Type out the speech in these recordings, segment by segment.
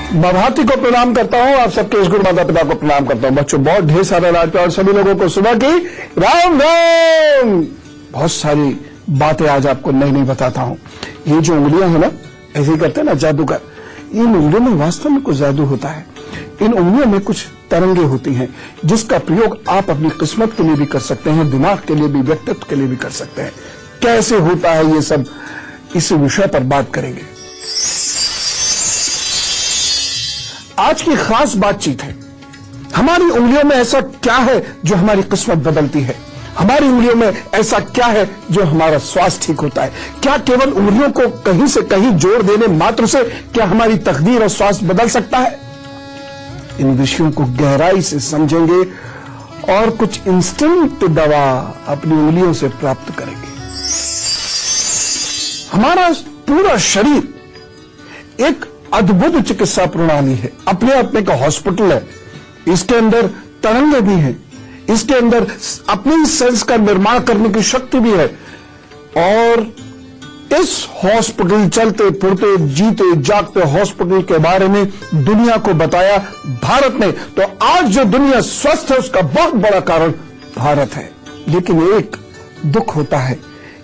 बभाती को प्रणाम करता हूं, आप सबके इस गुरु माता पिता को प्रणाम करता हूं। बच्चों बहुत ढेर सारा लाड प्यार, सभी लोगों को सुबह की राम राम। बहुत सारी बातें आज आपको नई नई बताता हूं। ये जो उंगलियां है ना, ऐसे ही करते हैं ना जादूगर, इन उंगलियों में वास्तव में कुछ जादू होता है। इन उंगलियों में कुछ तरंगे होती हैं जिसका प्रयोग आप अपनी किस्मत के लिए भी कर सकते हैं, दिमाग के लिए भी, व्यक्तित्व के लिए भी कर सकते हैं। कैसे होता है ये सब, इस विषय पर बात करेंगे। आज की खास बातचीत है, हमारी उंगलियों में ऐसा क्या है जो हमारी किस्मत बदलती है। हमारी उंगलियों में ऐसा क्या है जो हमारा स्वास्थ्य ठीक होता है। क्या केवल उंगलियों को कहीं से कहीं जोड़ देने मात्र से क्या हमारी तकदीर और स्वास्थ्य बदल सकता है। इन विषयों को गहराई से समझेंगे और कुछ इंस्टेंट दवा अपनी उंगलियों से प्राप्त करेंगे। हमारा पूरा शरीर एक अद्भुत चिकित्सा प्रणाली है, अपने आप में एक हॉस्पिटल है। इसके अंदर तरंगे भी हैं, इसके अंदर अपने सेल्स का निर्माण करने की शक्ति भी है। और इस हॉस्पिटल, चलते फिरते जीते जागते हॉस्पिटल के बारे में दुनिया को बताया भारत ने। तो आज जो दुनिया स्वस्थ है उसका बहुत बड़ा कारण भारत है। लेकिन एक दुख होता है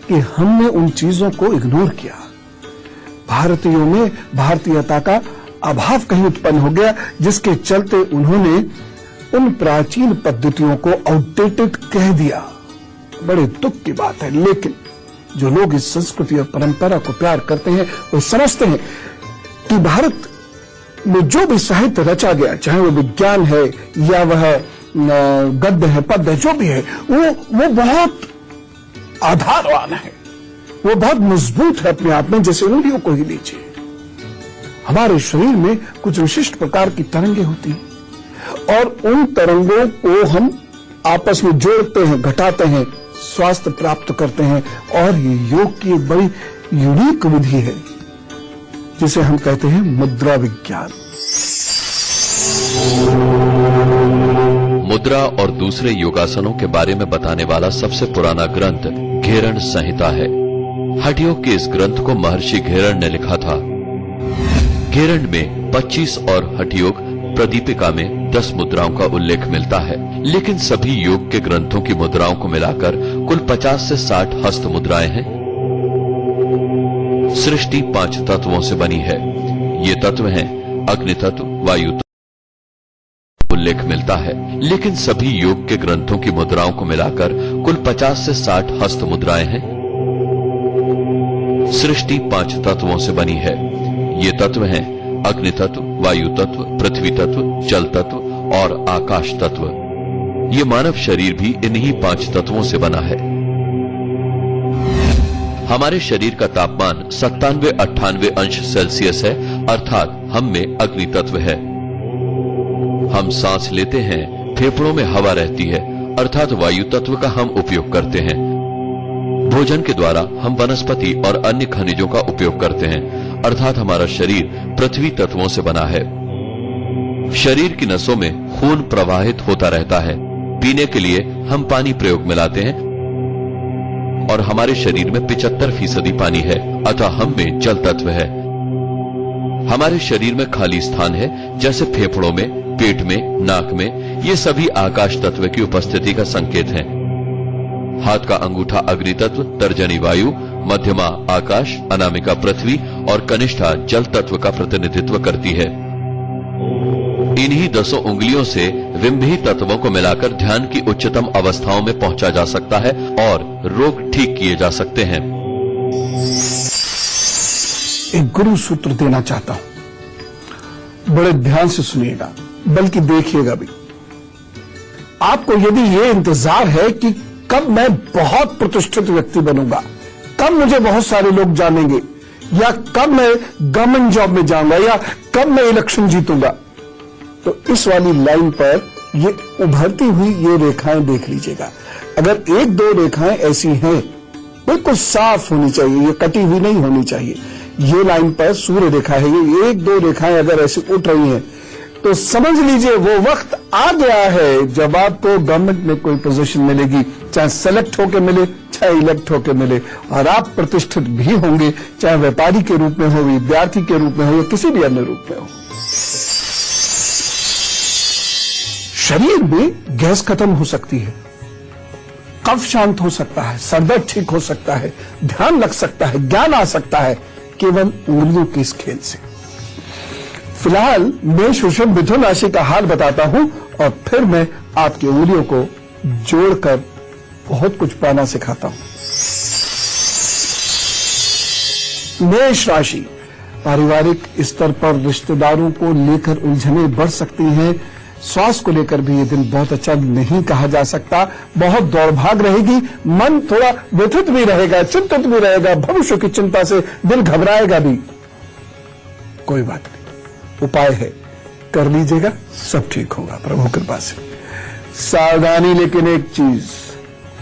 कि हमने उन चीजों को इग्नोर किया। भारतीयों में भारतीयता का अभाव कहीं उत्पन्न हो गया, जिसके चलते उन्होंने उन प्राचीन पद्धतियों को आउटडेटेड कह दिया। बड़े दुख की बात है। लेकिन जो लोग इस संस्कृति और परंपरा को प्यार करते हैं वो समझते हैं कि भारत में जो भी साहित्य रचा गया, चाहे वो विज्ञान है या वह गद्य है, पद्य है, जो भी है, वो बहुत आधारवान है, वो बहुत मजबूत है अपने आप में। जैसे उंगलियों को ही लीजिए, हमारे शरीर में कुछ विशिष्ट प्रकार की तरंगे होती हैं और उन तरंगों को हम आपस में जोड़ते हैं, घटाते हैं, स्वास्थ्य प्राप्त करते हैं। और ये योग की एक बड़ी यूनिक विधि है जिसे हम कहते हैं मुद्रा विज्ञान। मुद्रा और दूसरे योगासनों के बारे में बताने वाला सबसे पुराना ग्रंथ घेरण संहिता है। हठयोग के इस ग्रंथ को महर्षि घेरण ने लिखा था। घेरण में 25 और हठयोग प्रदीपिका में 10 मुद्राओं का उल्लेख मिलता है। लेकिन सभी योग के ग्रंथों की मुद्राओं को मिलाकर कुल 50 से 60 हस्त मुद्राएं हैं। सृष्टि 5 तत्वों से बनी है। ये तत्व हैं अग्नि तत्व, वायु तत्व, उल्लेख मिलता है। लेकिन सभी योग के ग्रंथों की मुद्राओं को मिलाकर कुल 50 से 60 हस्त मुद्राएं हैं। सृष्टि 5 तत्वों से बनी है। ये तत्व हैं अग्नि तत्व, वायु तत्व, पृथ्वी तत्व, जल तत्व और आकाश तत्व। ये मानव शरीर भी इन्हीं 5 तत्वों से बना है। हमारे शरीर का तापमान 97-98 अंश सेल्सियस है, अर्थात हम में अग्नि तत्व है। हम सांस लेते हैं, फेफड़ों में हवा रहती है, अर्थात वायु तत्व का हम उपयोग करते हैं। भोजन के द्वारा हम वनस्पति और अन्य खनिजों का उपयोग करते हैं, अर्थात हमारा शरीर पृथ्वी तत्वों से बना है। शरीर की नसों में खून प्रवाहित होता रहता है। पीने के लिए हम पानी प्रयोग में लाते हैं और हमारे शरीर में 75% पानी है, अतः हम में जल तत्व है। हमारे शरीर में खाली स्थान है, जैसे फेफड़ों में, पेट में, नाक में। ये सभी आकाश तत्व की उपस्थिति का संकेत है। हाथ का अंगूठा अग्नि तत्व, तर्जनी वायु, मध्यमा आकाश, अनामिका पृथ्वी और कनिष्ठा जल तत्व का प्रतिनिधित्व करती है। इन्हीं 10 उंगलियों से विंभी तत्वों को मिलाकर ध्यान की उच्चतम अवस्थाओं में पहुंचा जा सकता है और रोग ठीक किए जा सकते हैं। एक गुरु सूत्र देना चाहता हूं, बड़े ध्यान से सुनिएगा, बल्कि देखिएगा भी। आपको यदि ये इंतजार है कि कब मैं बहुत प्रतिष्ठित व्यक्ति बनूंगा, कब मुझे बहुत सारे लोग जानेंगे, या कब मैं गवर्नमेंट जॉब में जाऊंगा, या कब मैं इलेक्शन जीतूंगा, तो इस वाली लाइन पर ये उभरती हुई ये रेखाएं देख लीजिएगा। अगर 1-2 रेखाएं ऐसी हैं, बिल्कुल साफ होनी चाहिए, ये कटी हुई नहीं होनी चाहिए। ये लाइन पर सूर्य रेखा है, ये 1-2 रेखाएं अगर ऐसी उठ रही हैं तो समझ लीजिए वो वक्त आ गया है जब आपको गवर्नमेंट में कोई पोजीशन मिलेगी, चाहे सेलेक्ट होके मिले, चाहे इलेक्ट होके मिले, और आप प्रतिष्ठित भी होंगे, चाहे व्यापारी के रूप में हो, विद्यार्थी के रूप में हो या किसी भी अन्य रूप में हो। शरीर में गैस खत्म हो सकती है, कफ शांत हो सकता है, सरदर्द ठीक हो सकता है, ध्यान लग सकता है, ज्ञान आ सकता है केवल उंगलियों के इस खेल से। फिलहाल मेष, वृषभ, मिथुन राशि का हाल बताता हूं और फिर मैं आपकी उंगलियों को जोड़कर बहुत कुछ पाना सिखाता हूं। मेष राशि, पारिवारिक स्तर पर रिश्तेदारों को लेकर उलझनें बढ़ सकती हैं। स्वास्थ्य को लेकर भी ये दिन बहुत अच्छा नहीं कहा जा सकता। बहुत दौड़भाग रहेगी, मन थोड़ा व्यथित भी रहेगा, चिंतित भी रहेगा, भविष्य की चिंता से दिल घबराएगा भी। कोई बात नहीं, उपाय है, कर लीजिएगा, सब ठीक होगा प्रभु कृपा से। सावधानी लेकिन एक चीज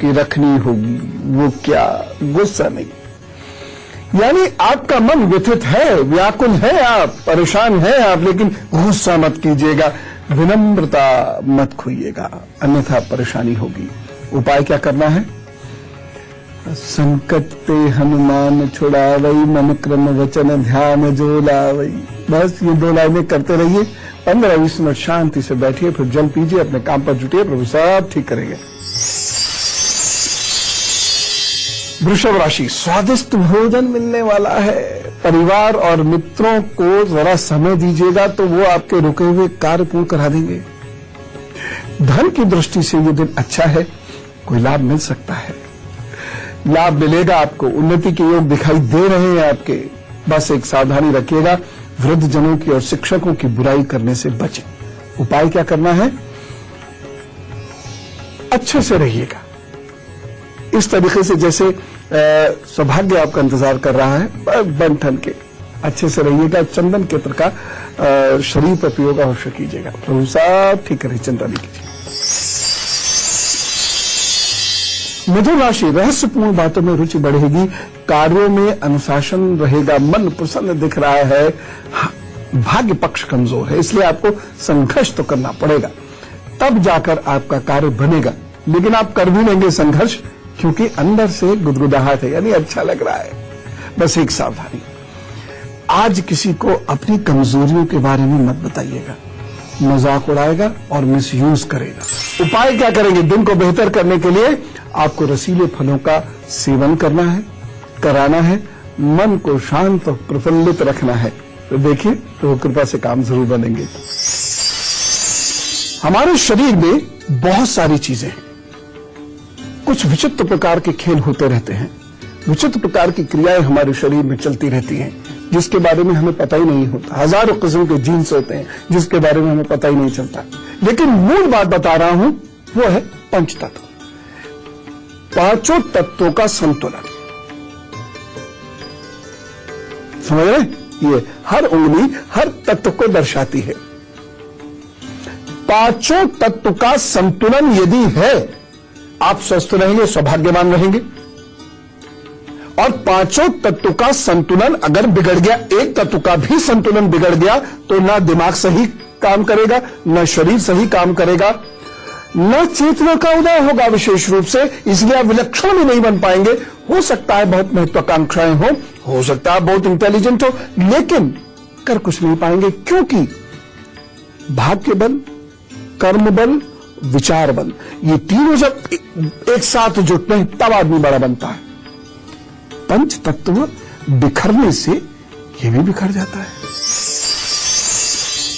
की रखनी होगी, वो क्या? गुस्सा नहीं। यानी आपका मन व्यथित है, व्याकुल है, आप परेशान हैं आप, लेकिन गुस्सा मत कीजिएगा, विनम्रता मत खोइएगा, अन्यथा परेशानी होगी। उपाय क्या करना है? संकट ते हनुमान छुड़ावई, मन क्रम वचन ध्यान जो लावई। बस ये 2 लाइनें करते रहिए, 15-20 मिनट शांति से बैठिए, फिर जल पीजिए, अपने काम पर जुटिए, प्रभु सब ठीक करेंगे। वृषभ राशि, स्वादिष्ट भोजन मिलने वाला है। परिवार और मित्रों को जरा समय दीजिएगा तो वो आपके रुके हुए कार्य पूर्ण करा देंगे। धन की दृष्टि से ये दिन अच्छा है, कोई लाभ मिल सकता है, लाभ मिलेगा आपको, उन्नति के योग दिखाई दे रहे हैं आपके। बस एक सावधानी रखिएगा, वृद्ध जनों की और शिक्षकों की बुराई करने से बचें। उपाय क्या करना है? अच्छे से रहिएगा, इस तरीके से जैसे सौभाग्य आपका इंतजार कर रहा है, बन ठन के अच्छे से रहिएगा। चंदन के इत्र का शरीर पर प्रयोग अवश्य कीजिएगा, प्रभु साहब ठीक करे, चिंता नहीं कीजिए। मिथुन राशि, रहस्यपूर्ण बातों में रुचि बढ़ेगी, कार्यों में अनुशासन रहेगा, मन प्रसन्न दिख रहा है। भाग्य पक्ष कमजोर है, इसलिए आपको संघर्ष तो करना पड़ेगा, तब जाकर आपका कार्य बनेगा। लेकिन आप कर भी लेंगे संघर्ष, क्योंकि अंदर से गुदगुदाहट है, यानी अच्छा लग रहा है। बस एक सावधानी, आज किसी को अपनी कमजोरियों के बारे में मत बताइएगा, मजाक उड़ाएगा और मिसयूज करेगा। उपाय क्या करेंगे? दिन को बेहतर करने के लिए आपको रसीले फलों का सेवन करना है, कराना है, मन को शांत और प्रफुल्लित रखना है। तो देखिए, तो कृपा से काम जरूर बनेंगे। हमारे शरीर में बहुत सारी चीजें हैं, कुछ विचित्र प्रकार के खेल होते रहते हैं, विचित्र प्रकार की क्रियाएं हमारे शरीर में चलती रहती हैं, जिसके बारे में हमें पता ही नहीं होता। हजारों किस्म के जीन्स होते हैं जिसके बारे में हमें पता ही नहीं चलता। लेकिन मूल बात बता रहा हूं, वो है पंच तत्व, 5 तत्वों का संतुलन। समझ रहे? ये हर उंगली हर तत्व को दर्शाती है। 5 तत्व का संतुलन यदि है, आप स्वस्थ रहेंगे, सौभाग्यवान रहेंगे। और 5 तत्व का संतुलन अगर बिगड़ गया, एक तत्व का भी संतुलन बिगड़ गया, तो ना दिमाग सही काम करेगा, ना शरीर सही काम करेगा, न चेतना का उदय होगा विशेष रूप से। इसलिए आप विलक्षण भी नहीं बन पाएंगे। हो सकता है बहुत महत्वाकांक्षाएं हो सकता है बहुत इंटेलिजेंट हो, लेकिन कर कुछ नहीं पाएंगे, क्योंकि भाग्य बल, कर्म बल, विचार बल, ये तीनों जब एक साथ जुटते हैं तब आदमी बड़ा बनता है। पंच तत्व बिखरने से ये भी बिखर जाता है।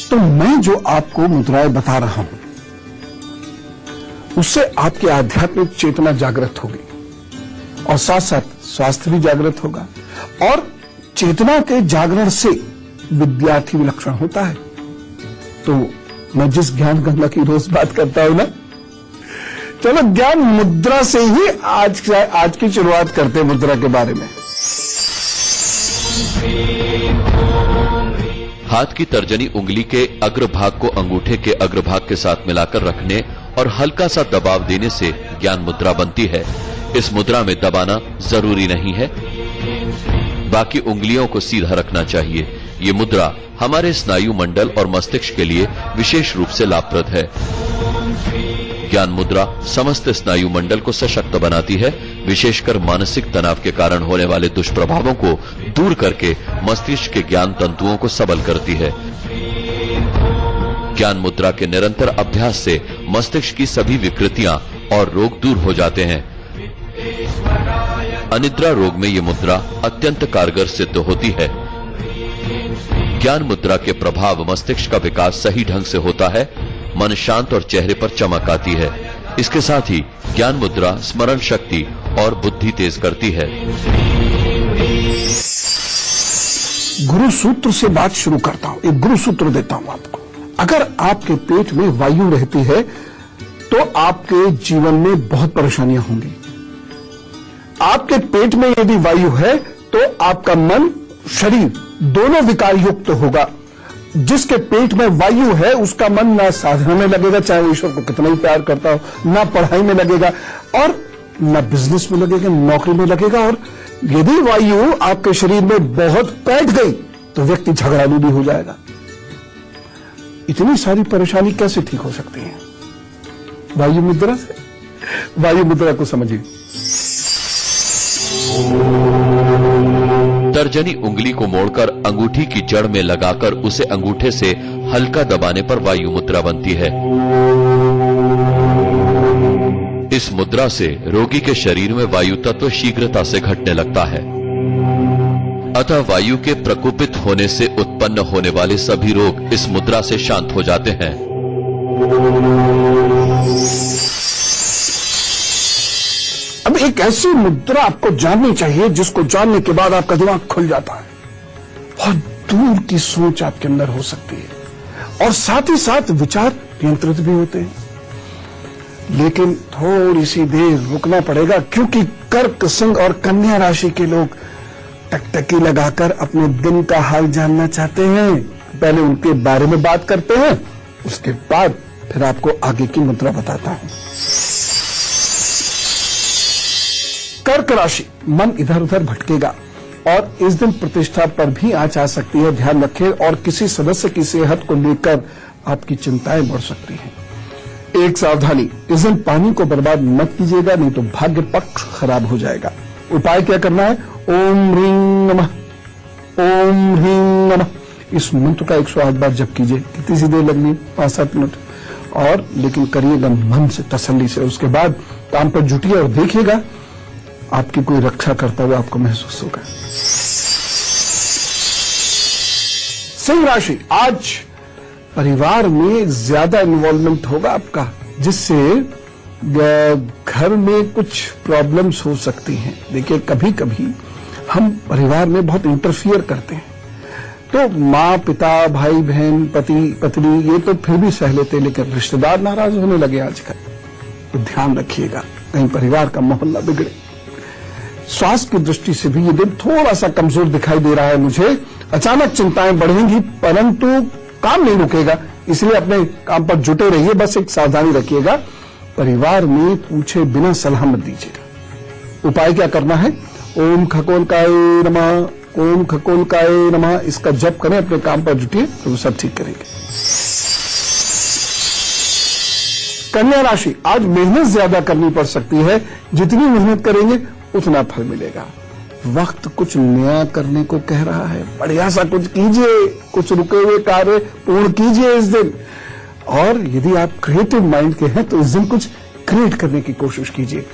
तो मैं जो आपको मुद्राएं बता रहा हूं, उससे आपकी आध्यात्मिक चेतना जागृत होगी और साथ साथ स्वास्थ्य भी जागृत होगा। और चेतना के जागरण से विद्यार्थी विलक्षण होता है। तो मैं जिस ज्ञान गंगा की रोज बात करता हूं ना, चलो ज्ञान मुद्रा से ही आज की शुरुआत करते हैं, मुद्रा के बारे में। हाथ की तर्जनी उंगली के अग्रभाग को अंगूठे के अग्रभाग के साथ मिलाकर रखने और हल्का सा दबाव देने से ज्ञान मुद्रा बनती है। इस मुद्रा में दबाना जरूरी नहीं है, बाकी उंगलियों को सीधा रखना चाहिए। ये मुद्रा हमारे स्नायु मंडल और मस्तिष्क के लिए विशेष रूप से लाभप्रद है। ज्ञान मुद्रा समस्त स्नायु मंडल को सशक्त बनाती है, विशेषकर मानसिक तनाव के कारण होने वाले दुष्प्रभावों को दूर करके मस्तिष्क के ज्ञान तंतुओं को सबल करती है। ज्ञान मुद्रा के निरंतर अभ्यास से मस्तिष्क की सभी विकृतियां और रोग दूर हो जाते हैं। अनिद्रा रोग में ये मुद्रा अत्यंत कारगर सिद्ध होती है। ज्ञान मुद्रा के प्रभाव मस्तिष्क का विकास सही ढंग से होता है, मन शांत और चेहरे पर चमक आती है। इसके साथ ही ज्ञान मुद्रा स्मरण शक्ति और बुद्धि तेज करती है। गुरु सूत्र से बात शुरू करता हूं। एक गुरु सूत्र देता हूं आपको। अगर आपके पेट में वायु रहती है तो आपके जीवन में बहुत परेशानियां होंगी। आपके पेट में यदि वायु है तो आपका मन शरीर दोनों विकार युक्त होगा। जिसके पेट में वायु है उसका मन ना साधना में लगेगा, चाहे वो ईश्वर को कितना ही प्यार करता हो, ना पढ़ाई में लगेगा और ना बिजनेस में लगेगा, नौकरी में लगेगा। और यदि वायु आपके शरीर में बहुत बैठ गई तो व्यक्ति झगड़ालू भी हो जाएगा। इतनी सारी परेशानी कैसे ठीक हो सकती है? वायु मुद्रा से। वायु मुद्रा को समझिए। तर्जनी उंगली को मोड़कर अंगूठी की जड़ में लगाकर उसे अंगूठे से हल्का दबाने पर वायु मुद्रा बनती है। इस मुद्रा से रोगी के शरीर में वायु तत्व शीघ्रता से घटने लगता है। अतः वायु के प्रकोपित होने से उत्पन्न होने वाले सभी रोग इस मुद्रा से शांत हो जाते हैं। अब एक ऐसी मुद्रा आपको जाननी चाहिए जिसको जानने के बाद आपका दिमाग खुल जाता है। बहुत दूर की सोच आपके अंदर हो सकती है और साथ ही साथ विचार नियंत्रित भी होते हैं। लेकिन थोड़ी सी देर रुकना पड़ेगा, क्योंकि कर्क, सिंह और कन्या राशि के लोग टकटकी लगाकर अपने दिन का हाल जानना चाहते हैं। पहले उनके बारे में बात करते हैं, उसके बाद फिर आपको आगे की मुद्रा बताता हूं। कर्क राशि, मन इधर उधर भटकेगा और इस दिन प्रतिष्ठा पर भी आंच आ सकती है, ध्यान रखें। और किसी सदस्य की सेहत को लेकर आपकी चिंताएं बढ़ सकती हैं। एक सावधानी, इस दिन पानी को बर्बाद मत कीजिएगा, नहीं तो भाग्य पक्ष खराब हो जाएगा। उपाय क्या करना है? ओम ह्रीं नमः, ओम ह्रीं नमः, इस मंत्र का 108 बार जप कीजिए। कितनी सी देर लगनी? 5-7 मिनट। और लेकिन करिएगा मन से, तसल्ली से। उसके बाद काम पर जुटिए और देखिएगा आपकी कोई रक्षा करता हुआ आपको महसूस होगा। सिंह राशि, आज परिवार में ज्यादा इन्वॉल्वमेंट होगा आपका, जिससे घर में कुछ प्रॉब्लम्स हो सकती हैं। देखिए, कभी कभी हम परिवार में बहुत इंटरफियर करते हैं तो माँ, पिता, भाई बहन, पति पत्नी ये तो फिर भी सह लेते, लेकिन रिश्तेदार नाराज होने लगे आजकल। तो ध्यान रखिएगा कहीं परिवार का माहौल न बिगड़े। स्वास्थ्य की दृष्टि से भी ये दिन थोड़ा सा कमजोर दिखाई दे रहा है मुझे। अचानक चिंताएं बढ़ेंगी परंतु काम नहीं रुकेगा, इसलिए अपने काम पर जुटे रहिए। बस एक सावधानी रखिएगा, परिवार में पूछे बिना सलाह मत दीजिएगा। उपाय क्या करना है? ओम खगोलकाय नमः, ओम खगोलकाय नमः, इसका जप करें, अपने काम पर जुटिए तो वो सब ठीक करेंगे। कन्या राशि, आज मेहनत ज्यादा करनी पड़ सकती है। जितनी मेहनत करेंगे उतना फल मिलेगा। वक्त कुछ नया करने को कह रहा है। बढ़िया सा कुछ कीजिए, कुछ रुके हुए कार्य पूर्ण कीजिए इस दिन। और यदि आप क्रिएटिव माइंड के हैं तो इस दिन कुछ क्रिएट करने की कोशिश कीजिए।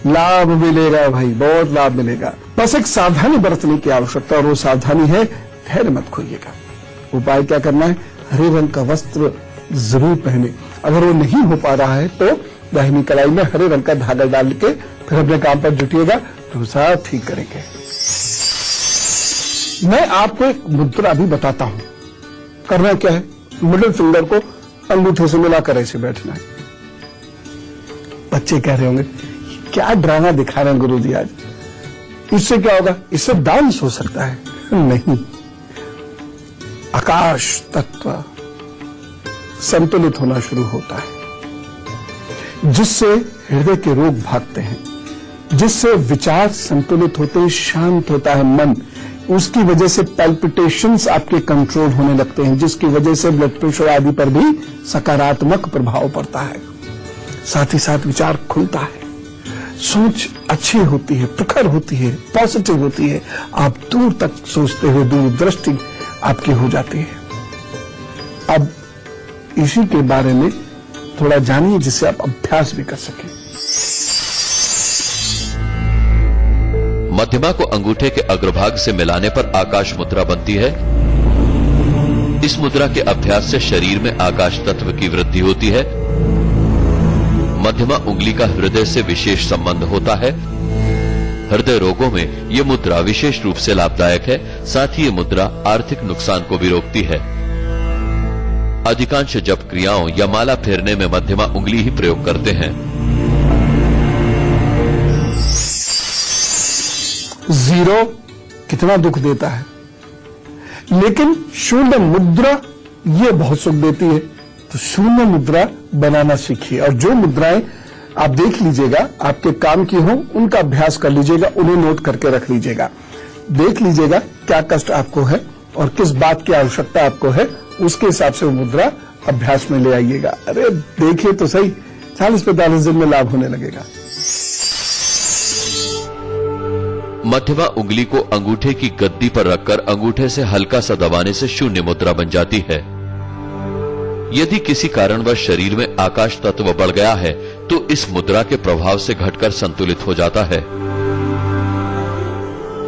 लाभ मिलेगा भाई, बहुत लाभ मिलेगा। बस एक सावधानी बरतने की आवश्यकता, और वो सावधानी है धैर्य मत खोइएगा। उपाय क्या करना है? हरे रंग का वस्त्र जरूर पहने। अगर वो नहीं हो पा रहा है तो दाहिनी कलाई में हरे रंग का धागा डाल के फिर अपने काम पर जुटिएगा तो सब ठीक करेंगे। मैं आपको एक मुद्रा भी बताता हूं। करना क्या है? मिडिल फिंगर को अंगूठे से मिलाकर ऐसे बैठना है। बच्चे कह रहे होंगे क्या ड्रामा दिखा रहे हैं गुरुजी आज, इससे क्या होगा? इससे डांस हो सकता है। नहीं, आकाश तत्व संतुलित होना शुरू होता है, जिससे हृदय के रोग भागते हैं, जिससे विचार संतुलित होते हैं, शांत होता है मन। उसकी वजह से पैल्पिटेशंस आपके कंट्रोल होने लगते हैं, जिसकी वजह से ब्लड प्रेशर आदि पर भी सकारात्मक प्रभाव पड़ता है। साथ ही साथ विचार खुलता है, सोच अच्छी होती है, प्रखर होती है, पॉजिटिव होती है। आप दूर तक सोचते हुए दूरदृष्टि आपकी हो जाती है। अब इसी के बारे में थोड़ा जानिए जिससे आप अभ्यास भी कर सकें। मध्यमा को अंगूठे के अग्रभाग से मिलाने पर आकाश मुद्रा बनती है। इस मुद्रा के अभ्यास से शरीर में आकाश तत्व की वृद्धि होती है। मध्यमा उंगली का हृदय से विशेष संबंध होता है। हृदय रोगों में ये मुद्रा विशेष रूप से लाभदायक है। साथ ही ये मुद्रा आर्थिक नुकसान को भी रोकती है। अधिकांश जप क्रियाओं या माला फेरने में मध्यमा उंगली ही प्रयोग करते हैं। जीरो कितना दुख देता है, लेकिन शून्य मुद्रा ये बहुत सुख देती है। तो शून्य मुद्रा बनाना सीखिए, और जो मुद्राएं आप देख लीजिएगा आपके काम की हो उनका अभ्यास कर लीजिएगा, उन्हें नोट करके रख लीजिएगा। देख लीजिएगा क्या कष्ट आपको है और किस बात की आवश्यकता आपको है, उसके हिसाब से वो मुद्रा अभ्यास में ले आइएगा। अरे देखिए तो सही, 40-45 दिन में लाभ होने लगेगा। मध्यमा उंगली को अंगूठे की गद्दी पर रखकर अंगूठे से हल्का सा दबाने से शून्य मुद्रा बन जाती है। यदि किसी कारणवश शरीर में आकाश तत्व बढ़ गया है तो इस मुद्रा के प्रभाव से घटकर संतुलित हो जाता है।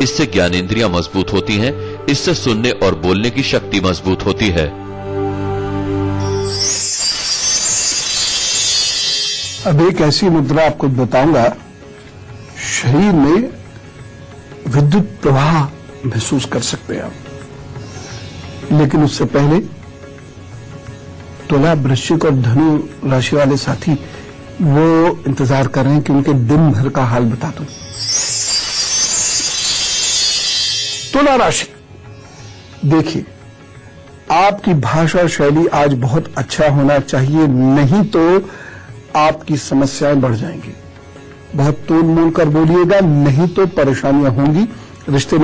इससे ज्ञानेंद्रियां मजबूत होती हैं। इससे सुनने और बोलने की शक्ति मजबूत होती है। अब एक ऐसी मुद्रा आपको बताऊंगा, शरीर में विद्युत प्रवाह महसूस कर सकते हैं आप। लेकिन उससे पहले तुला, वृश्चिक और धनु राशि वाले साथी वो इंतजार कर रहे हैं कि उनके दिन भर का हाल बता दूं। तुला राशि, देखिए आपकी भाषा शैली आज बहुत अच्छा होना चाहिए, नहीं तो आपकी समस्याएं बढ़ जाएंगी। बहुत तोल मोल कर बोलिएगा, नहीं तो परेशानियां होंगी। रिश्ते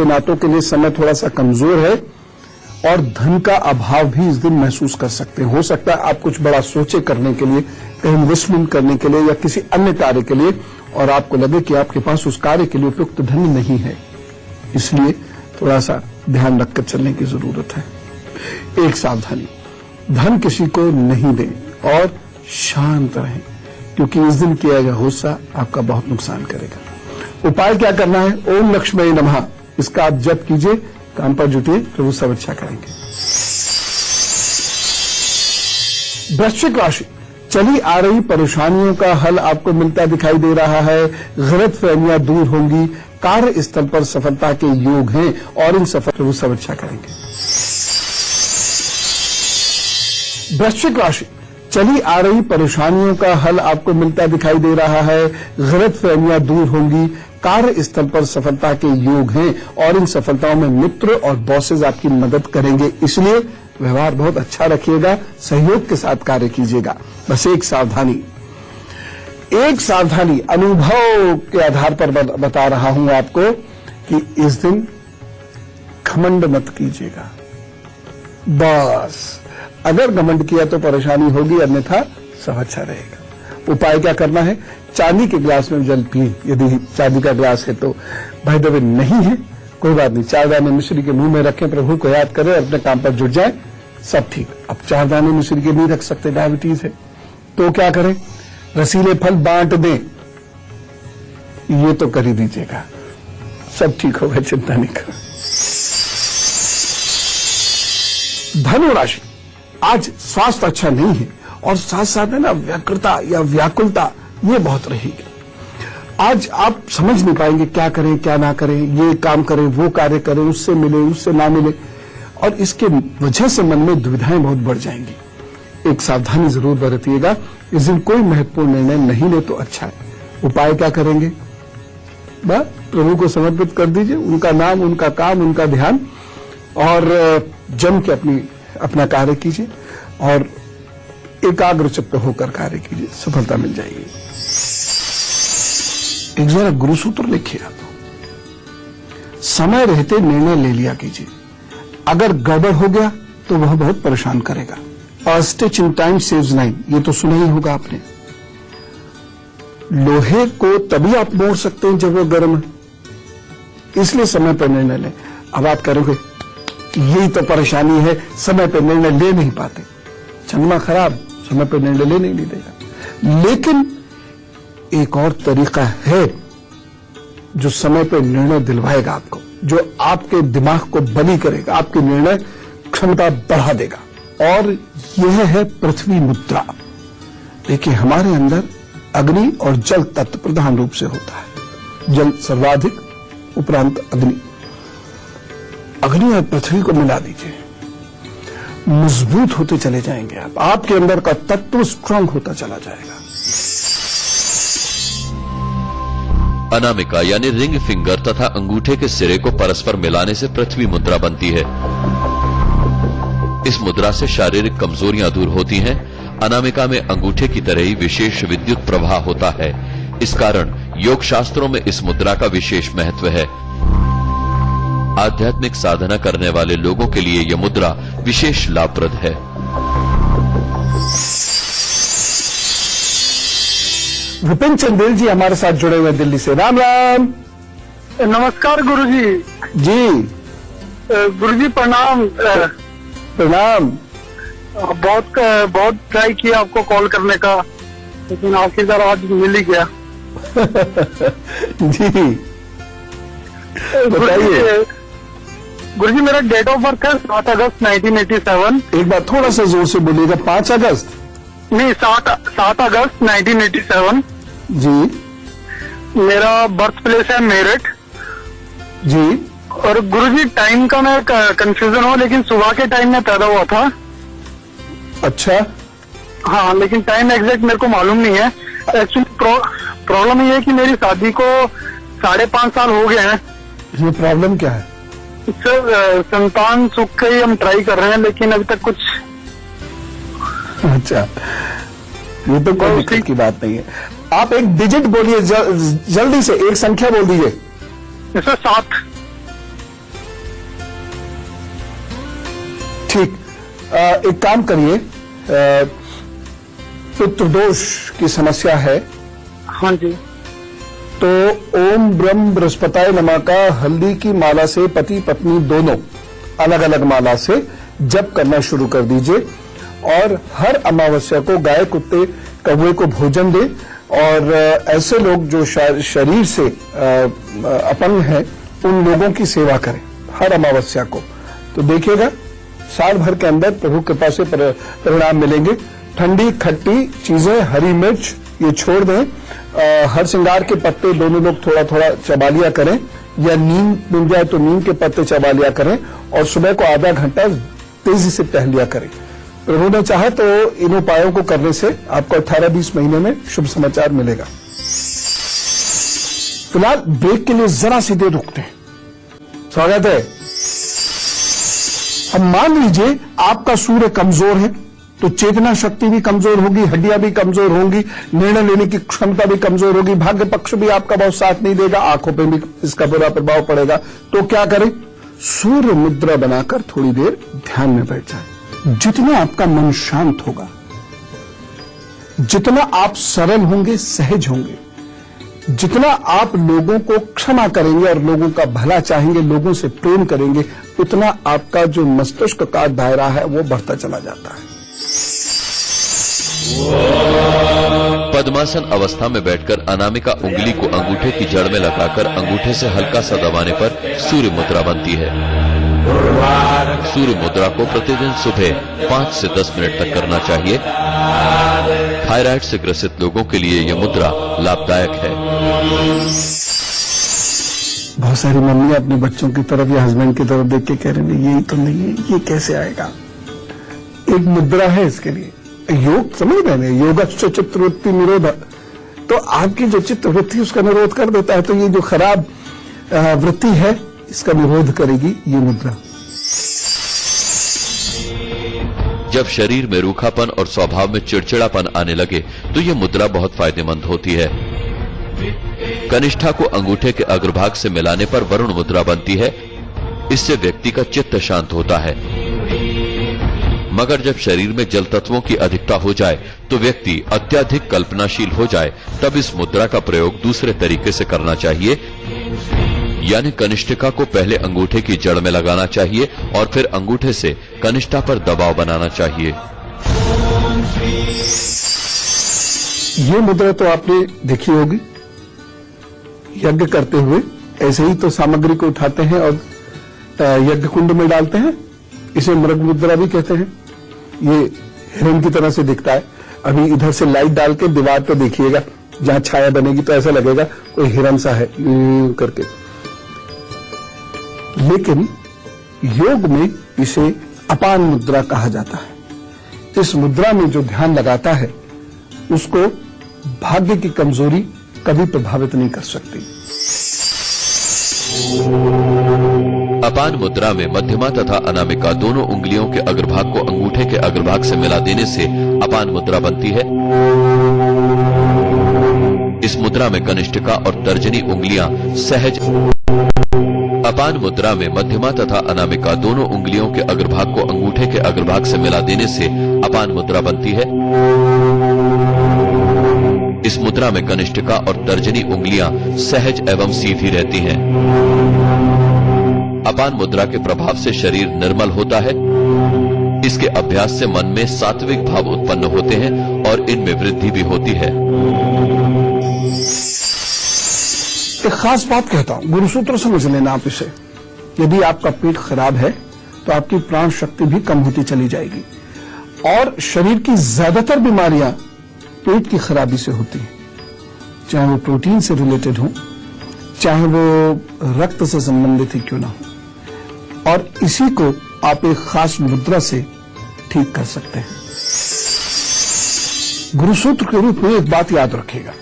नातों के लिए समय थोड़ा सा कमजोर है और धन का अभाव भी इस दिन महसूस कर सकते हैं। हो सकता है आप कुछ बड़ा सोचे करने के लिए, कहीं इन्वेस्टमेंट करने के लिए या किसी अन्य कार्य के लिए, और आपको लगे कि आपके पास उस कार्य के लिए उपयुक्त धन नहीं है। इसलिए थोड़ा सा ध्यान रखकर चलने की जरूरत है। एक सावधानी, धन किसी को नहीं दें और शांत रहें, क्योंकि इस दिन किया गया गुस्सा आपका बहुत नुकसान करेगा। उपाय क्या करना है? ओम लक्ष्मी नमः, इसका आप जप कीजिए, काम पर जुटिए, प्रभु सब अच्छा करेंगे। वृश्चिक राशि, चली आ रही परेशानियों का हल आपको मिलता दिखाई दे रहा है। गलतफहमियां दूर होंगी। कार्य स्थल पर सफलता के योग हैं और इन सफल प्रभु सब अच्छा करेंगे। वृश्चिक राशि, चली आ रही परेशानियों का हल आपको मिलता दिखाई दे रहा है। गलतफहमियां दूर होंगी। कार्य स्थल पर सफलता के योग हैं और इन सफलताओं में मित्र और बॉसेज आपकी मदद करेंगे। इसलिए व्यवहार बहुत अच्छा रखिएगा, सहयोग के साथ कार्य कीजिएगा। बस एक सावधानी अनुभव के आधार पर बता रहा हूं आपको कि इस दिन घमंड मत कीजिएगा। बस अगर घमंड किया तो परेशानी होगी, अन्यथा सब अच्छा रहेगा। उपाय क्या करना है? चांदी के ग्लास में जल पिए, यदि चांदी का ग्लास है तो। भाई दबे नहीं है कोई बात नहीं, 4 दाने मिश्री के मुंह में रखें, प्रभु को याद करें, अपने काम पर जुट जाए, सब ठीक। अब 4 दाने मिश्री के नहीं रख सकते, डायबिटीज है, तो क्या करें? रसीले फल बांट दें, ये तो कर ही दीजिएगा, सब ठीक होगा, चिंता नहीं करें। धनु राशि, आज स्वास्थ्य अच्छा नहीं है और साथ साथ है ना व्यग्रता या व्याकुलता ये बहुत रहेगी। आज आप समझ नहीं पाएंगे क्या करें क्या ना करें, ये काम करें वो कार्य करें, उससे मिले उससे ना मिले, और इसके वजह से मन में दुविधाएं बहुत बढ़ जाएंगी। एक सावधानी जरूर बरतिएगा, इस दिन कोई महत्वपूर्ण निर्णय नहीं ले तो अच्छा है। उपाय क्या करेंगे? बस प्रभु को समर्पित कर दीजिए, उनका नाम, उनका काम, उनका ध्यान, और जम के अपना कार्य कीजिए और एकाग्र चित्त होकर कार्य कीजिए, सफलता मिल जाएगी। एक जरा गुरु सूत्र लिखिए आप, समय रहते निर्णय ले लिया कीजिए, अगर गड़बड़ हो गया तो वह बहुत परेशान करेगा। A stitch in time saves 9, ये तो सुना ही होगा आपने। लोहे को तभी आप मोड़ सकते हैं जब वो गर्म है, इसलिए समय पर निर्णय लें। अब आप करोगे यही तो परेशानी है, समय पर निर्णय ले नहीं पाते, चंद्रमा खराब, समय पर निर्णय लेने नहीं देगा। लेकिन एक और तरीका है जो समय पर निर्णय दिलवाएगा आपको, जो आपके दिमाग को बली करेगा, आपकी निर्णय क्षमता बढ़ा देगा, और यह है पृथ्वी मुद्रा। देखिए, हमारे अंदर अग्नि और जल तत्व प्रधान रूप से होता है, जल सर्वाधिक, उपरांत अग्नि। अग्नि और पृथ्वी को मिला दीजिए, मजबूत होते चले जाएंगे आप, आपके अंदर का तत्व स्ट्रांग होता चला जाएगा। अनामिका यानी रिंग फिंगर तथा अंगूठे के सिरे को परस्पर मिलाने से पृथ्वी मुद्रा बनती है। इस मुद्रा से शारीरिक कमजोरियां दूर होती हैं। अनामिका में अंगूठे की तरह ही विशेष विद्युत प्रवाह होता है। इस कारण योग शास्त्रों में इस मुद्रा का विशेष महत्व है। आध्यात्मिक साधना करने वाले लोगों के लिए यह मुद्रा विशेष लाभप्रद है। विपिन चंदेल जी हमारे साथ जुड़े हुए दिल्ली से। राम राम। नमस्कार गुरुजी। जी गुरुजी प्रणाम। प्रणाम। बहुत ट्राई किया आपको कॉल करने का, लेकिन आखिरकार आज मिल ही गया। जी बताइए। गुरुजी मेरा डेट ऑफ बर्थ है 7 अगस्त 1987। एक बार थोड़ा सा जोर से बोलिएगा। 5 अगस्त नहीं, 7 अगस्त 1987। जी। मेरा बर्थ प्लेस है मेरठ। जी। और गुरुजी टाइम का मैं कंफ्यूजन हूँ, लेकिन सुबह के टाइम में पैदा हुआ था। अच्छा। हाँ, लेकिन टाइम एग्जैक्ट मेरे को मालूम नहीं है। एक्चुअली प्रॉब्लम ये है कि मेरी शादी को 5.5 साल हो गए हैं। ये प्रॉब्लम क्या है? सर संतान सुख का ही हम ट्राई कर रहे हैं, लेकिन अभी तक कुछ। अच्छा, ये तो कोई दिक्कत की बात नहीं है। आप एक डिजिट बोलिए, जल्दी से एक संख्या बोल दीजिए। सर 7। ठीक। एक काम करिए, पितृदोष की समस्या है। हाँ जी। तो ओम ब्रह्म बृहस्पताय नमः का हल्दी की माला से पति पत्नी दोनों अलग अलग माला से जप करना शुरू कर दीजिए, और हर अमावस्या को गाय कुत्ते कौवे को भोजन दे। और ऐसे लोग जो शरीर से अपंग हैं, उन लोगों की सेवा करें हर अमावस्या को। तो देखिएगा साल भर के अंदर प्रभु कृपा से परिणाम मिलेंगे। ठंडी खट्टी चीजें, हरी मिर्च ये छोड़ दें। हर श्रृंगार के पत्ते दोनों लोग थोड़ा थोड़ा चबा लिया करें, या नीम मिल जाए तो नीम के पत्ते चबा लिया करें, और सुबह को आधा घंटा तेजी से टहल लिया करें। प्रभु ने चाहा तो इन उपायों को करने से आपको 18-20 महीने में शुभ समाचार मिलेगा। फिलहाल ब्रेक के लिए जरा सी देर रुकते हैं। स्वागत है। अब मान लीजिए आपका सूर्य कमजोर है, तो चेतना शक्ति भी कमजोर होगी, हड्डियां भी कमजोर होंगी, निर्णय लेने की क्षमता भी कमजोर होगी, भाग्य पक्ष भी आपका बहुत साथ नहीं देगा, आंखों पे भी इसका बुरा प्रभाव पड़ेगा। तो क्या करें? सूर्य मुद्रा बनाकर थोड़ी देर ध्यान में बैठ जाए। जितना आपका मन शांत होगा, जितना आप सरल होंगे, सहज होंगे, जितना आप लोगों को क्षमा करेंगे और लोगों का भला चाहेंगे, लोगों से प्रेम करेंगे, उतना आपका जो मस्तिष्क का दायरा है वो बढ़ता चला जाता है। पद्मासन अवस्था में बैठकर अनामिका उंगली को अंगूठे की जड़ में लगाकर अंगूठे से हल्का सा दबाने पर सूर्य मुद्रा बनती है। सूर्य मुद्रा को प्रतिदिन सुबह 5 से 10 मिनट तक करना चाहिए। थायराइड से ग्रसित लोगों के लिए यह मुद्रा लाभदायक है। बहुत सारी मम्मी अपने बच्चों की तरफ या हस्बैंड की तरफ देख के कह रही है, यही तो नहीं है, ये कैसे आएगा? एक मुद्रा है इसके लिए। योग समझ रहे हैं, योगस्य चित्तवृत्ति निरोध। तो आपकी जो चित्तवृत्ति उसका निरोध कर देता है, तो ये जो खराब वृत्ति है इसका निरोध करेगी ये मुद्रा। जब शरीर में रूखापन और स्वभाव में चिड़चिड़ापन आने लगे तो यह मुद्रा बहुत फायदेमंद होती है। कनिष्ठा को अंगूठे के अग्रभाग से मिलाने पर वरुण मुद्रा बनती है। इससे व्यक्ति का चित्त शांत होता है। मगर जब शरीर में जल तत्वों की अधिकता हो जाए तो व्यक्ति अत्यधिक कल्पनाशील हो जाए, तब इस मुद्रा का प्रयोग दूसरे तरीके से करना चाहिए। यानी कनिष्ठिका को पहले अंगूठे की जड़ में लगाना चाहिए और फिर अंगूठे से कनिष्ठा पर दबाव बनाना चाहिए। ये मुद्रा तो आपने देखी होगी, यज्ञ करते हुए ऐसे ही तो सामग्री को उठाते हैं और यज्ञ कुंड में डालते हैं। इसे मृग मुद्रा भी कहते हैं। ये हिरण की तरह से दिखता है। अभी इधर से लाइट डाल के दीवार पे देखिएगा, जहां छाया बनेगी तो ऐसा लगेगा कोई हिरण सा है करके। लेकिन योग में इसे अपान मुद्रा कहा जाता है। इस मुद्रा में जो ध्यान लगाता है उसको भाग्य की कमजोरी कभी प्रभावित नहीं कर सकती। अपान मुद्रा में मध्यमा तथा अनामिका दोनों उंगलियों के अग्रभाग को अंगूठे के अग्रभाग से मिला देने से अपान मुद्रा बनती है। इस मुद्रा में कनिष्ठिका और तर्जनी उंगलियां सहज। अपान मुद्रा में मध्यमा तथा अनामिका दोनों उंगलियों के अग्रभाग को अंगूठे के अग्रभाग से मिला देने से अपान मुद्रा बनती है। इस मुद्रा में कनिष्ठिका और तर्जनी उंगलियां सहज एवं सीधी रहती हैं। अपान मुद्रा के प्रभाव से शरीर निर्मल होता है। इसके अभ्यास से मन में सात्विक भाव उत्पन्न होते हैं और इनमें वृद्धि भी होती है। एक खास बात कहता हूं, गुरुसूत्र समझ लेना आप इसे। यदि आपका पेट खराब है तो आपकी प्राण शक्ति भी कम होती चली जाएगी और शरीर की ज्यादातर बीमारियां पेट की खराबी से होती हैं, चाहे वो प्रोटीन से रिलेटेड हो, चाहे वो रक्त से संबंधित ही क्यों ना हो। और इसी को आप एक खास मुद्रा से ठीक कर सकते हैं। गुरुसूत्र के रूप में एक बात याद रखिएगा,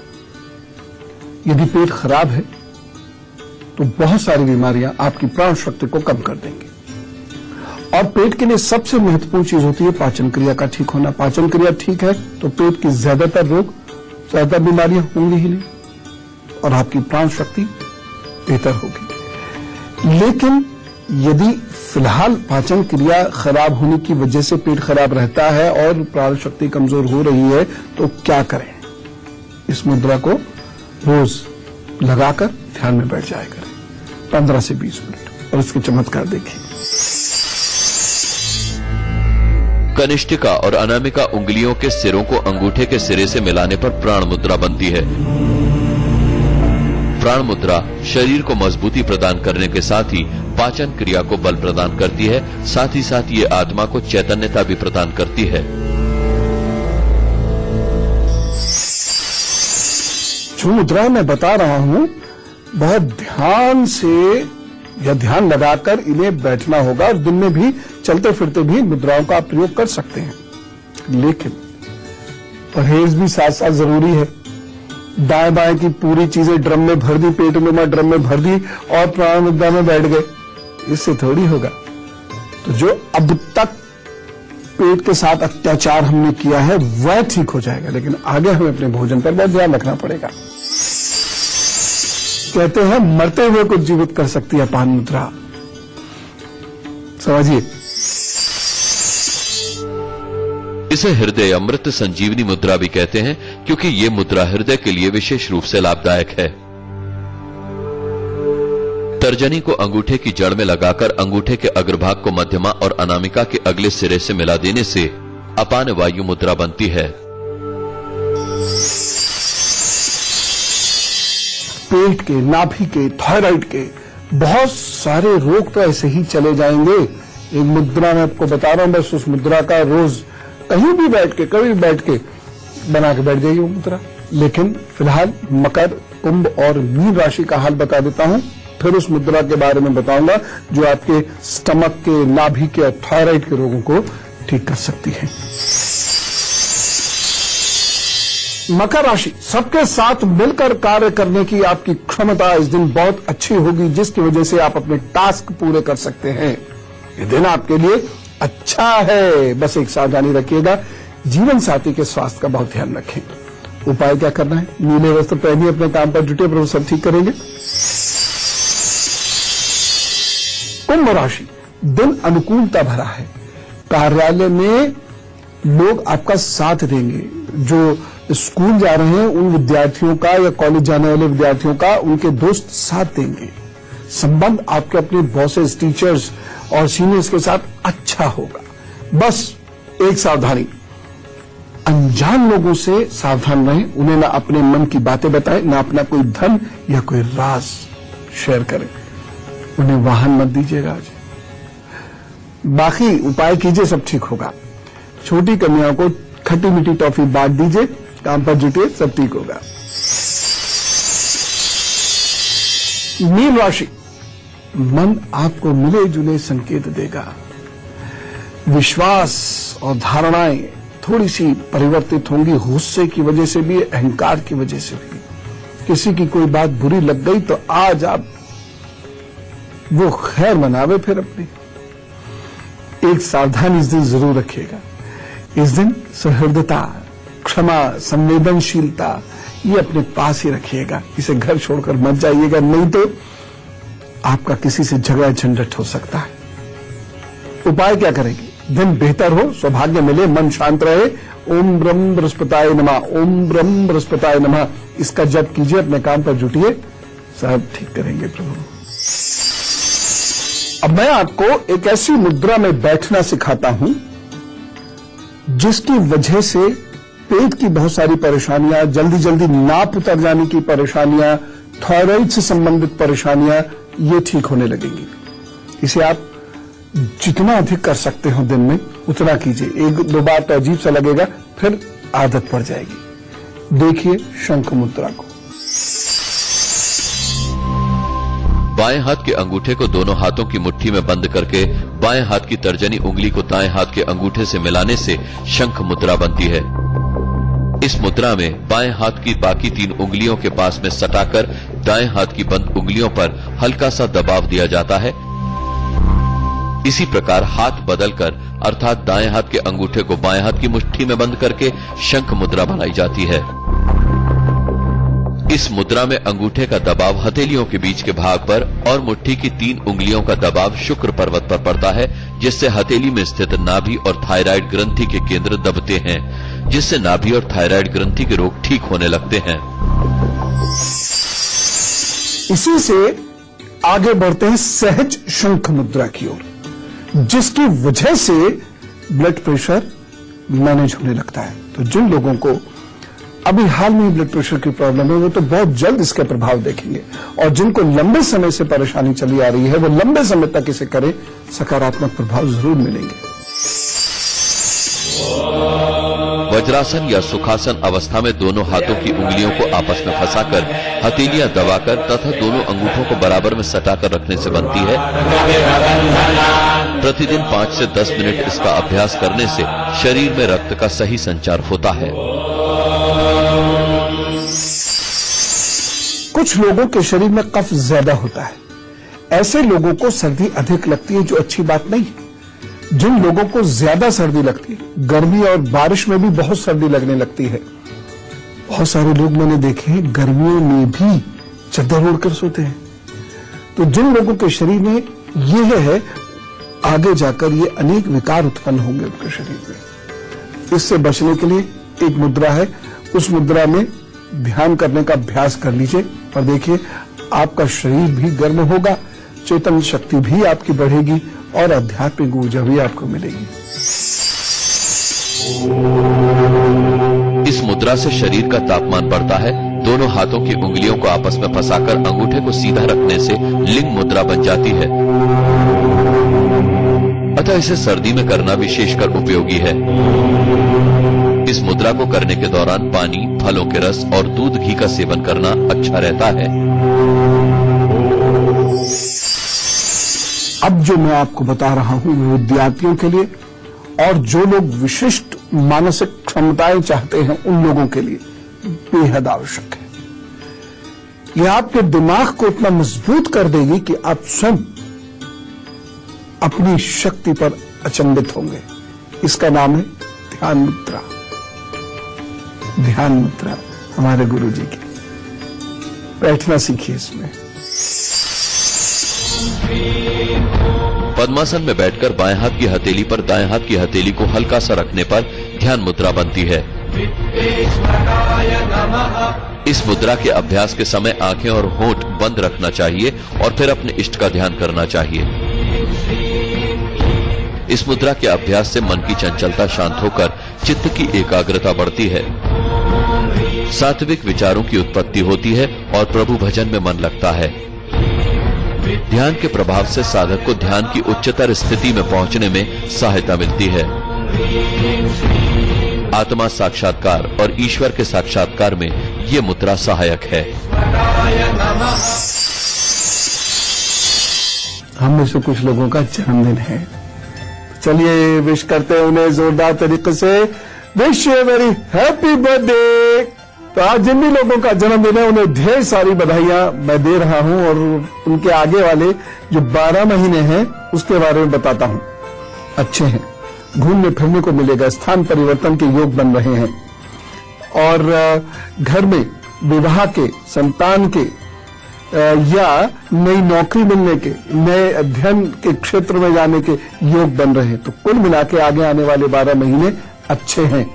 यदि पेट खराब है तो बहुत सारी बीमारियां आपकी प्राण शक्ति को कम कर देंगी। और पेट के लिए सबसे महत्वपूर्ण चीज होती है पाचन क्रिया का ठीक होना। पाचन क्रिया ठीक है तो पेट की ज्यादातर रोग, ज्यादा बीमारियां होंगी ही नहीं और आपकी प्राण शक्ति बेहतर होगी। लेकिन यदि फिलहाल पाचन क्रिया खराब होने की वजह से पेट खराब रहता है और प्राण शक्ति कमजोर हो रही है तो क्या करें? इस मुद्रा को रोज लगाकर ध्यान में बैठ जाया करें 15 से 20 मिनट और इसके चमत्कार देखिए। कनिष्ठिका और अनामिका उंगलियों के सिरों को अंगूठे के सिरे से मिलाने पर प्राण मुद्रा बनती है। प्राण मुद्रा शरीर को मजबूती प्रदान करने के साथ ही पाचन क्रिया को बल प्रदान करती है। साथ ही साथ ये आत्मा को चैतन्यता भी प्रदान करती है। जो मुद्राएं मैं बता रहा हूं बहुत ध्यान से या ध्यान लगाकर इन्हें बैठना होगा और दिन में भी चलते फिरते भी मुद्राओं का प्रयोग कर सकते हैं। लेकिन परहेज भी साथ साथ जरूरी है। दाएं बाएं की पूरी चीजें ड्रम में भर दी, पेट में ड्रम में भर दी और प्राण मुद्रा में बैठ गए, इससे थोड़ी होगा। तो जो अब तक पेट के साथ अत्याचार हमने किया है वह ठीक हो जाएगा, लेकिन आगे हमें अपने भोजन पर बहुत ध्यान रखना पड़ेगा। कहते हैं मरते हुए को जीवित कर सकती है अपान मुद्रा। समझिए, इसे हृदय अमृत संजीवनी मुद्रा भी कहते हैं क्योंकि ये मुद्रा हृदय के लिए विशेष रूप से लाभदायक है। तर्जनी को अंगूठे की जड़ में लगाकर अंगूठे के अग्रभाग को मध्यमा और अनामिका के अगले सिरे से मिला देने से अपान वायु मुद्रा बनती है। पेट के, नाभि के, थायराइड के बहुत सारे रोग तो ऐसे ही चले जाएंगे। एक मुद्रा मैं आपको बता रहा हूं, बस उस मुद्रा का रोज कहीं भी बैठ के, कभी बैठ के बना के बैठ जाएगी वो मुद्रा। लेकिन फिलहाल मकर, कुंभ और मीन राशि का हाल बता देता हूं, फिर उस मुद्रा के बारे में बताऊंगा जो आपके स्टमक के, नाभि के और थायराइड के रोगों को ठीक कर सकती है। मकर राशि, सबके साथ मिलकर कार्य करने की आपकी क्षमता इस दिन बहुत अच्छी होगी, जिसकी वजह से आप अपने टास्क पूरे कर सकते हैं। ये दिन आपके लिए अच्छा है। बस एक सावधानी रखिएगा, जीवन साथी के स्वास्थ्य का बहुत ध्यान रखें। उपाय क्या करना है? नीले वस्त्र पहनिए, अपने काम पर जुटे, प्रभु सब ठीक करेंगे। कुंभ राशि, दिन अनुकूलता भरा है। कार्यालय में लोग आपका साथ देंगे। जो स्कूल जा रहे हैं उन विद्यार्थियों का या कॉलेज जाने वाले विद्यार्थियों का उनके दोस्त साथ देंगे। संबंध आपके अपने बॉसेस, टीचर्स और सीनियर्स के साथ अच्छा होगा। बस एक सावधानी, अनजान लोगों से सावधान रहें, उन्हें ना अपने मन की बातें बताएं, ना अपना कोई धन या कोई राज शेयर करें, उन्हें वाहन मत दीजिएगा आज। बाकी उपाय कीजिए, सब ठीक होगा। छोटी कन्याओं को खट्टी मीठी टॉफी बांट दीजिए, काम पर जुटिए, सब ठीक होगा। मीन राशि, मन आपको मिले जुले संकेत देगा। विश्वास और धारणाएं थोड़ी सी परिवर्तित होंगी, गुस्से की वजह से भी, अहंकार की वजह से भी। किसी की कोई बात बुरी लग गई तो आज आप वो खैर मनावे फिर अपनी। एक सावधानी इस दिन जरूर रखिएगा। इस दिन सहृदयता, क्षमा, संवेदनशीलता ये अपने पास ही रखिएगा। इसे घर छोड़कर मत जाइएगा, नहीं तो आपका किसी से झगड़ा झंझट हो सकता है। उपाय क्या करेंगे? दिन बेहतर हो, सौभाग्य मिले, मन शांत रहे। ओम ब्रह्म बृहस्पताय नमः, ओम ब्रह्म बृहस्पताय नमः, इसका जप कीजिए, अपने काम पर जुटिए, सब ठीक करेंगे प्रभु। अब मैं आपको एक ऐसी मुद्रा में बैठना सिखाता हूं जिसकी वजह से पेट की बहुत सारी परेशानियां, जल्दी जल्दी नाप उतर जाने की परेशानियां, थायराइड से संबंधित परेशानियां ये ठीक होने लगेंगी। इसे आप जितना अधिक कर सकते हो दिन में उतना कीजिए। एक दो बार तो अजीब सा लगेगा, फिर आदत पड़ जाएगी। देखिए शंख मुद्रा को। बाएं हाथ के अंगूठे को दोनों हाथों की मुट्ठी में बंद करके बाएं हाथ की तर्जनी उंगली को दाएं हाथ के अंगूठे से मिलाने से शंख मुद्रा बनती है। इस मुद्रा में बाएं हाथ की बाकी 3 उंगलियों के पास में सटाकर दाएं हाथ की बंद उंगलियों पर हल्का सा दबाव दिया जाता है। इसी प्रकार हाथ बदलकर अर्थात दाएं हाथ के अंगूठे को बाएं हाथ की मुट्ठी में बंद करके शंख मुद्रा बनाई जाती है। इस मुद्रा में अंगूठे का दबाव हथेलियों के बीच के भाग पर और मुट्ठी की 3 उंगलियों का दबाव शुक्र पर्वत पर पड़ता है, जिससे हथेली में स्थित नाभि और थायराइड ग्रंथि के केंद्र दबते हैं, जिससे नाभि और थायराइड ग्रंथि के रोग ठीक होने लगते हैं। इसी से आगे बढ़ते हैं सहज शंख मुद्रा की ओर, जिसकी वजह से ब्लड प्रेशर मैनेज होने लगता है। तो जिन लोगों को अभी हाल में ब्लड प्रेशर की प्रॉब्लम है वो तो बहुत जल्द इसके प्रभाव देखेंगे, और जिनको लंबे समय से परेशानी चली आ रही है वो लंबे समय तक इसे करें, सकारात्मक प्रभाव जरूर मिलेंगे। वज्रासन या सुखासन अवस्था में दोनों हाथों की उंगलियों को आपस में फंसाकर हथेलियां दबाकर तथा दोनों अंगूठों को बराबर में सटाकर रखने से बनती है। प्रतिदिन 5 से 10 मिनट इसका अभ्यास करने से शरीर में रक्त का सही संचार होता है। कुछ लोगों के शरीर में कफ ज्यादा होता है, ऐसे लोगों को सर्दी अधिक लगती है, जो अच्छी बात नहीं है। जिन लोगों को ज्यादा सर्दी लगती है, गर्मी और बारिश में भी बहुत सर्दी लगने लगती है, बहुत सारे लोग मैंने देखे हैं गर्मियों में भी चादर ओढ़कर सोते हैं। तो जिन लोगों के शरीर में यह है, आगे जाकर ये अनेक विकार उत्पन्न होंगे उनके शरीर में। इससे बचने के लिए एक मुद्रा है, उस मुद्रा में ध्यान करने का अभ्यास कर लीजिए और देखिए आपका शरीर भी गर्म होगा, चेतन शक्ति भी आपकी बढ़ेगी और आध्यात्मिक ऊर्जा भी आपको मिलेगी। इस मुद्रा से शरीर का तापमान बढ़ता है। दोनों हाथों की उंगलियों को आपस में फंसाकर अंगूठे को सीधा रखने से लिंग मुद्रा बन जाती है। अतः इसे सर्दी में करना विशेषकर उपयोगी है। इस मुद्रा को करने के दौरान पानी, फलों के रस और दूध घी का सेवन करना अच्छा रहता है। अब जो मैं आपको बता रहा हूं वो विद्यार्थियों के लिए और जो लोग विशिष्ट मानसिक क्षमताएं चाहते हैं उन लोगों के लिए बेहद आवश्यक है। यह आपके दिमाग को इतना मजबूत कर देगी कि आप स्वयं अपनी शक्ति पर अचंभित होंगे। इसका नाम है ध्यान मुद्रा। ध्यान मुद्रा हमारे गुरु जी की, बैठना सीखिए इसमें। पद्मासन में बैठकर बाएं हाथ की हथेली पर दाएं हाथ की हथेली को हल्का सा रखने पर ध्यान मुद्रा बनती है। इस मुद्रा के अभ्यास के समय आंखें और होंठ बंद रखना चाहिए और फिर अपने इष्ट का ध्यान करना चाहिए। इस मुद्रा के अभ्यास से मन की चंचलता शांत होकर चित्त की एकाग्रता बढ़ती है, सात्विक विचारों की उत्पत्ति होती है और प्रभु भजन में मन लगता है। ध्यान के प्रभाव से साधक को ध्यान की उच्चतर स्थिति में पहुंचने में सहायता मिलती है। आत्मा साक्षात्कार और ईश्वर के साक्षात्कार में ये मुद्रा सहायक है। हम में से कुछ लोगों का जन्मदिन है, चलिए विश करते हैं उन्हें जोरदार तरीके से। Wish you very happy birthday. तो आज जिन भी लोगों का जन्मदिन है उन्हें ढेर सारी बधाइयां मैं दे रहा हूं और उनके आगे वाले जो 12 महीने हैं उसके बारे में बताता हूं। अच्छे हैं, घूमने फिरने को मिलेगा, स्थान परिवर्तन के योग बन रहे हैं और घर में विवाह के, संतान के या नई नौकरी मिलने के, नए अध्ययन के क्षेत्र में जाने के योग बन रहे हैं। तो कुल मिला के आगे आने वाले 12 महीने अच्छे हैं,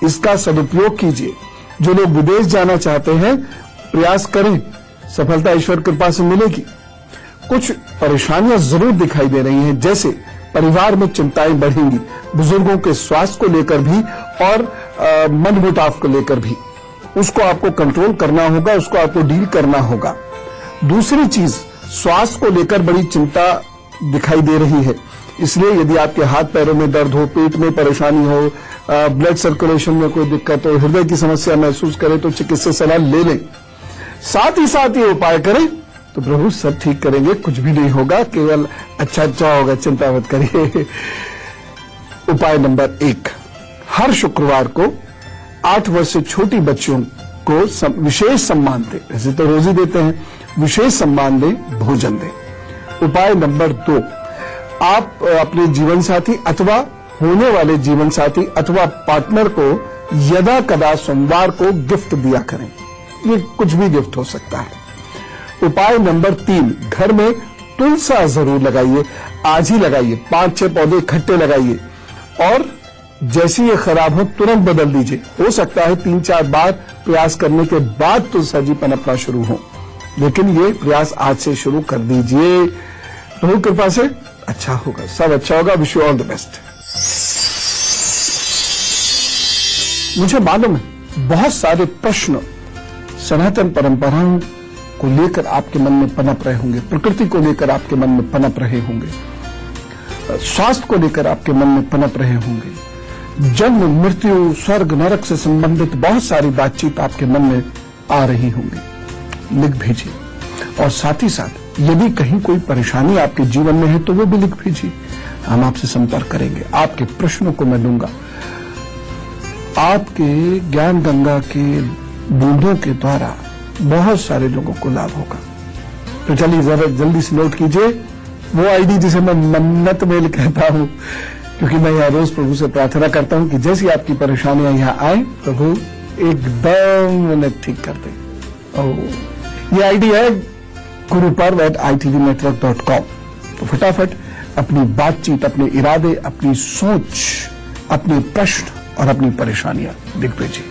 इसका सदुपयोग कीजिए। जो लोग विदेश जाना चाहते हैं प्रयास करें, सफलता ईश्वर कृपा से मिलेगी। कुछ परेशानियां जरूर दिखाई दे रही हैं, जैसे परिवार में चिंताएं बढ़ेंगी, बुजुर्गों के स्वास्थ्य को लेकर भी और मनमुटाव को लेकर भी। उसको आपको कंट्रोल करना होगा, उसको आपको डील करना होगा। दूसरी चीज, स्वास्थ्य को लेकर बड़ी चिंता दिखाई दे रही है, इसलिए यदि आपके हाथ पैरों में दर्द हो, पेट में परेशानी हो, ब्लड सर्कुलेशन में कोई दिक्कत हो, हृदय की समस्या महसूस करें तो चिकित्सा सलाह ले लें। साथ ही साथ ये उपाय करें तो प्रभु सब ठीक करेंगे, कुछ भी नहीं होगा, केवल अच्छा होगा, चिंता मत करिए। उपाय नंबर 1, हर शुक्रवार को 8 वर्ष से छोटी बच्चियों को विशेष सम्मान दें। वैसे तो रोज ही देते हैं, विशेष सम्मान दें, भोजन दें। उपाय नंबर 2, आप अपने जीवन साथी अथवा होने वाले जीवन साथी अथवा पार्टनर को यदा कदा सोमवार को गिफ्ट दिया करें। ये कुछ भी गिफ्ट हो सकता है। उपाय नंबर 3, घर में तुलसा जरूर लगाइए, आज ही लगाइए, 5-6 पौधे इकट्ठे लगाइए और जैसे ये खराब हो तुरंत बदल दीजिए। हो सकता है 3-4 बार प्रयास करने के बाद तुलसा जी पनपना शुरू हो, लेकिन ये प्रयास आज से शुरू कर दीजिए। प्रभु कृपा से अच्छा होगा, सब अच्छा होगा। Wish you all the best. मुझे मालूम है बहुत सारे प्रश्न सनातन परंपराओं को लेकर आपके मन में पनप रहे होंगे, प्रकृति को लेकर आपके मन में पनप रहे होंगे, स्वास्थ्य को लेकर आपके मन में पनप रहे होंगे, जन्म मृत्यु स्वर्ग नरक से संबंधित बहुत सारी बातचीत आपके मन में आ रही होंगी। लिख भेजिए और साथ ही साथ यदि कहीं कोई परेशानी आपके जीवन में है तो वो भी लिख भेजिए, हम आपसे संपर्क करेंगे। आपके प्रश्नों को मैं लूंगा। आपके ज्ञान गंगा के बूंदों के द्वारा बहुत सारे लोगों को लाभ होगा। तो चलिए जरा जल्दी से नोट कीजिए वो आईडी जिसे मैं मन्नत मेल कहता हूं, क्योंकि मैं यहाँ रोज प्रभु से प्रार्थना करता हूं कि जैसी आपकी परेशानियां यहाँ आए प्रभु एकदम उन्हें ठीक कर दे। ये आईडी है guruparv@itvnetwork.com। तो फटाफट अपनी बातचीत, अपने इरादे, अपनी सोच, अपने प्रश्न और अपनी परेशानियां लिख भेजिए।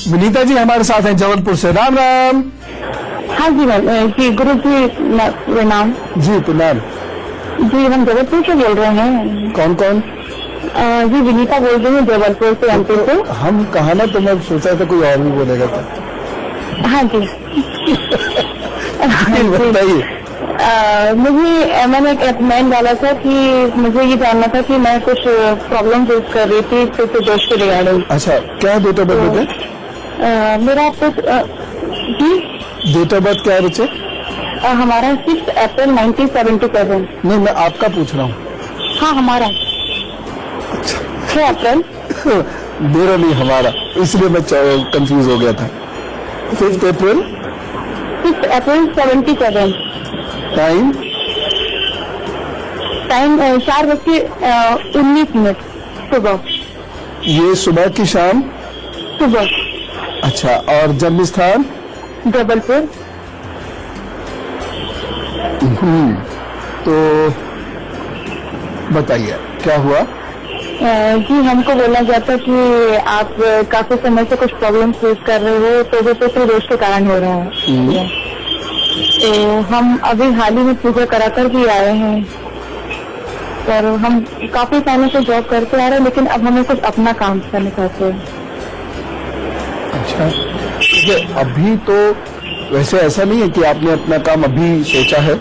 विनीता जी हमारे साथ हैं जबलपुर से। राम राम। हाँ जी जी गुरु जी प्रणाम। जी प्रणाम। जी हम जबलपुर से बोल रहे हैं। कौन कौन? जी विनीता बोल रही हूँ जबलपुर से, एमपी से। हम कहा ना, तो मैं सोचा था कोई और भी बोलेगा था। हाँ जी बताइए। मुझे मैंने एक मेल डाला था कि मुझे ये जानना था कि मैं कुछ प्रॉब्लम फेस कर रही थी दोष के रिगार्डिंग। अच्छा, क्या डेट ऑफ बर्थ है? मेरा कुछ जी डेट ऑफ बर्थ क्या है बच्चे? हमारा 6 अप्रैल 1977। नहीं, मैं आपका पूछ रहा हूँ। हाँ हमारा 6 अप्रैल। मेरा नहीं, हमारा, इसलिए मैं कंफ्यूज हो गया था। 5 अप्रैल 6 अप्रैल 77। टाइम 4:19 सुबह। ये सुबह की शाम? सुबह। अच्छा, और जन्म स्थान? जबलपुर। तो बताइए क्या हुआ? जी हमको बोला गया था कि आप काफी समय से कुछ प्रॉब्लम फेस कर रहे हो, तो वो पितृ दोष के कारण हो रहा है। तो हम अभी हाल ही में पूजा कराकर भी आए हैं, पर हम काफी सालों से जॉब करते आ रहे हैं, लेकिन अब हमें कुछ अपना काम करना चाहते हैं। अच्छा, देखिए अभी तो वैसे ऐसा नहीं है कि आपने अपना काम अभी सोचा है,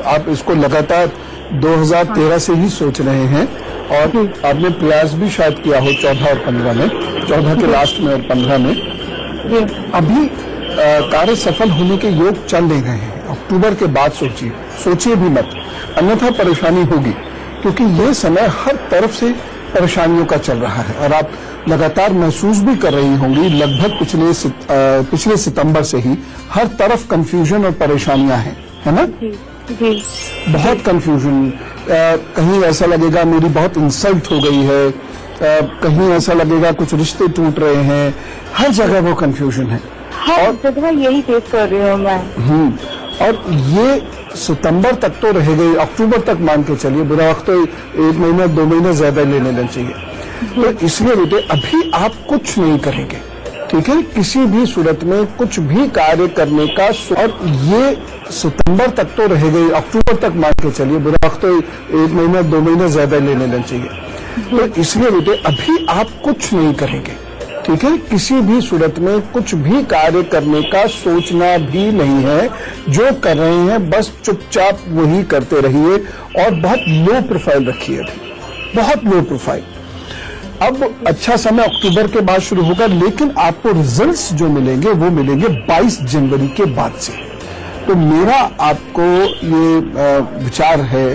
आप इसको लगातार 2013 से ही सोच रहे हैं और आपने प्रयास भी शायद किया हो 14 और 15 में, 14 के लास्ट में और 15 में। अभी कार्य सफल होने के योग चल नहीं रहे हैं। अक्टूबर के बाद सोचिए भी मत, अन्यथा परेशानी होगी, क्योंकि ये समय हर तरफ से परेशानियों का चल रहा है और आप लगातार महसूस भी कर रही होंगी। लगभग पिछले सितंबर से ही हर तरफ कंफ्यूजन और परेशानियां हैं, है ना? जी। बहुत कंफ्यूजन, कहीं ऐसा लगेगा मेरी बहुत इंसल्ट हो गई है, कहीं ऐसा लगेगा कुछ रिश्ते टूट रहे हैं, हर जगह वो कंफ्यूजन है। हर जगह यही फेस कर रही हूँ मैं। और ये सितंबर तक तो रह गई, अक्टूबर तक मान के चलिए, बुरा वक्त तो 1 महीना 2 महीने ज्यादा ले लेना चाहिए। तो इसलिए बेटे अभी आप कुछ नहीं करेंगे, ठीक है? किसी भी सूरत में कुछ भी कार्य करने का, और ये सितंबर तक तो रह गई, अक्टूबर तक मान के चलिए, बुरा वक्त तो 1 महीना 2 महीने ज्यादा ले लेना चाहिए। तो इसलिए बेटे अभी आप कुछ नहीं करेंगे, ठीक है? किसी भी सूरत में कुछ भी कार्य करने का सोचना भी नहीं है। जो कर रहे हैं बस चुपचाप वही करते रहिए और बहुत लो प्रोफाइल रखिए, अभी बहुत लो प्रोफाइल। अब अच्छा समय अक्टूबर के बाद शुरू होगा, लेकिन आपको रिजल्ट्स जो मिलेंगे वो मिलेंगे 22 जनवरी के बाद से। तो मेरा आपको ये विचार है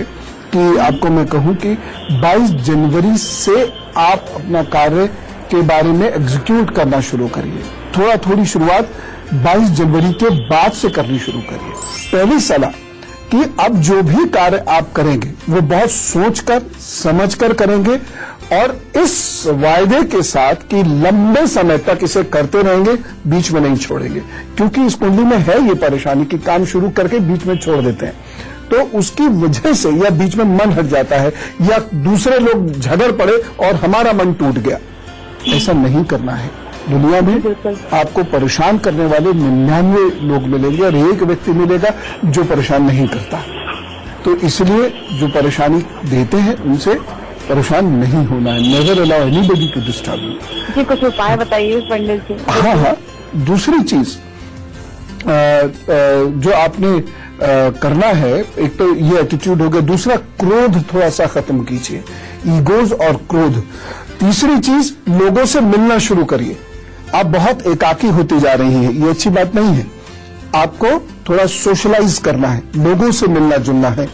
कि आपको मैं कहूं कि 22 जनवरी से आप अपना कार्य के बारे में एग्जीक्यूट करना शुरू करिए। थोड़ी शुरुआत 22 जनवरी के बाद से करनी शुरू करिए। पहली सलाह कि अब जो भी कार्य आप करेंगे वो बहुत सोचकर समझकर करेंगे और इस वायदे के साथ कि लंबे समय तक इसे करते रहेंगे, बीच में नहीं छोड़ेंगे। क्योंकि इस कुंडली में है ये परेशानी कि काम शुरू करके बीच में छोड़ देते हैं, तो उसकी वजह से या बीच में मन हट जाता है या दूसरे लोग झगड़ पड़े और हमारा मन टूट गया। ऐसा नहीं करना है। दुनिया में आपको परेशान करने वाले 99 लोग मिलेंगे और एक व्यक्ति मिलेगा जो परेशान नहीं करता। तो इसलिए जो परेशानी देते हैं उनसे परेशान नहीं होना है। Never allow anybody to disturb you. जी, कुछ उपाय बताइए उस बंडल से। हाँ, दूसरी चीज जो आपने करना है, एक तो ये एटीट्यूड हो गया, दूसरा क्रोध थोड़ा सा खत्म कीजिए, ईगोज और क्रोध। तीसरी चीज, लोगों से मिलना शुरू करिए। आप बहुत एकाकी होती जा रही हैं, ये अच्छी बात नहीं है। आपको थोड़ा सोशलाइज करना है, लोगों से मिलना जुलना है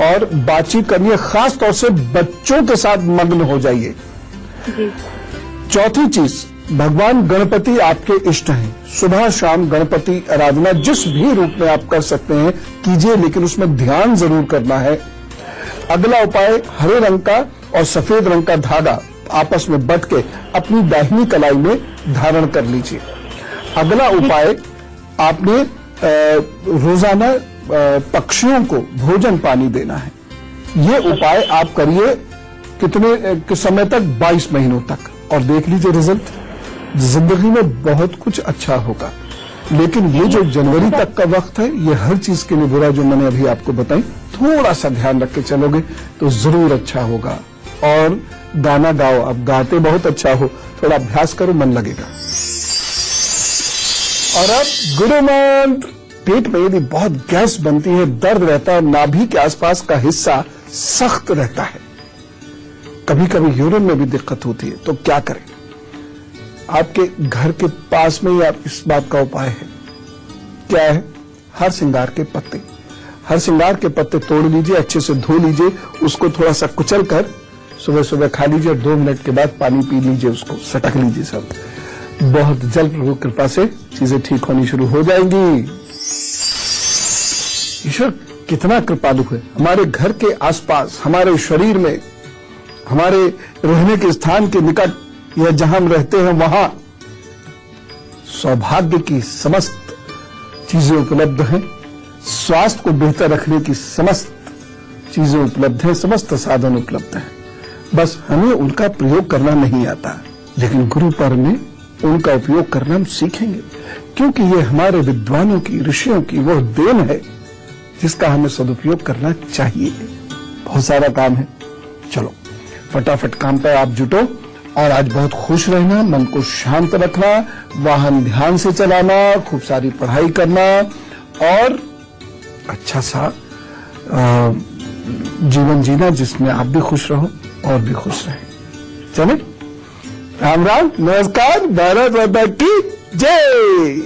और बातचीत करनी है। खास तौर से बच्चों के साथ मग्न हो जाइए। चौथी चीज, भगवान गणपति आपके इष्ट हैं। सुबह शाम गणपति आराधना जिस भी रूप में आप कर सकते हैं कीजिए, लेकिन उसमें ध्यान जरूर करना है। अगला उपाय, हरे रंग का और सफेद रंग का धागा आपस में बट के अपनी दाहिनी कलाई में धारण कर लीजिए। अगला उपाय, आपने रोजाना पक्षियों को भोजन पानी देना है। ये उपाय आप करिए कितने समय तक? 22 महीनों तक, और देख लीजिए रिजल्ट। जिंदगी में बहुत कुछ अच्छा होगा। लेकिन ये जो जनवरी तक का वक्त है, ये हर चीज के लिए बुरा जो मैंने अभी आपको बताई, थोड़ा सा ध्यान रख के चलोगे तो जरूर अच्छा होगा। और गाना गाओ, अब गाते बहुत अच्छा हो, थोड़ा अभ्यास करो, मन लगेगा। और अब गुरु मंत्र। पेट में यदि बहुत गैस बनती है, दर्द रहता है, नाभि के आसपास का हिस्सा सख्त रहता है, कभी कभी यूरिन में भी दिक्कत होती है, तो क्या करें? आपके घर के पास में ही आप इस बात का उपाय है। क्या है? हर श्रृंगार के पत्ते। हर श्रृंगार के पत्ते तोड़ लीजिए, अच्छे से धो लीजिए, उसको थोड़ा सा कुचल कर सुबह सुबह खा लीजिए और 2 मिनट के बाद पानी पी लीजिए, उसको सटक लीजिए। सब बहुत जल्द प्रभु कृपा से चीजें ठीक होनी शुरू हो जाएंगी। ईश्वर कितना कृपालु है। हमारे घर के आसपास, हमारे शरीर में, हमारे रहने के स्थान के निकट या जहां हम रहते हैं वहां सौभाग्य की समस्त चीजें उपलब्ध हैं। स्वास्थ्य को बेहतर रखने की समस्त चीजें उपलब्ध हैं, समस्त साधन उपलब्ध हैं। बस हमें उनका प्रयोग करना नहीं आता, लेकिन गुरु पर्व में उनका उपयोग करना हम सीखेंगे, क्योंकि ये हमारे विद्वानों की, ऋषियों की वह देन है जिसका हमें सदुपयोग करना चाहिए। बहुत सारा काम है, चलो फटाफट काम पे आप जुटो और आज बहुत खुश रहना, मन को शांत रखना, वाहन ध्यान से चलाना, खूब सारी पढ़ाई करना और अच्छा सा जीवन जीना जिसमें आप भी खुश रहो और भी खुश रहे। चले, राम राम, नमस्कार, भारत माता की जय।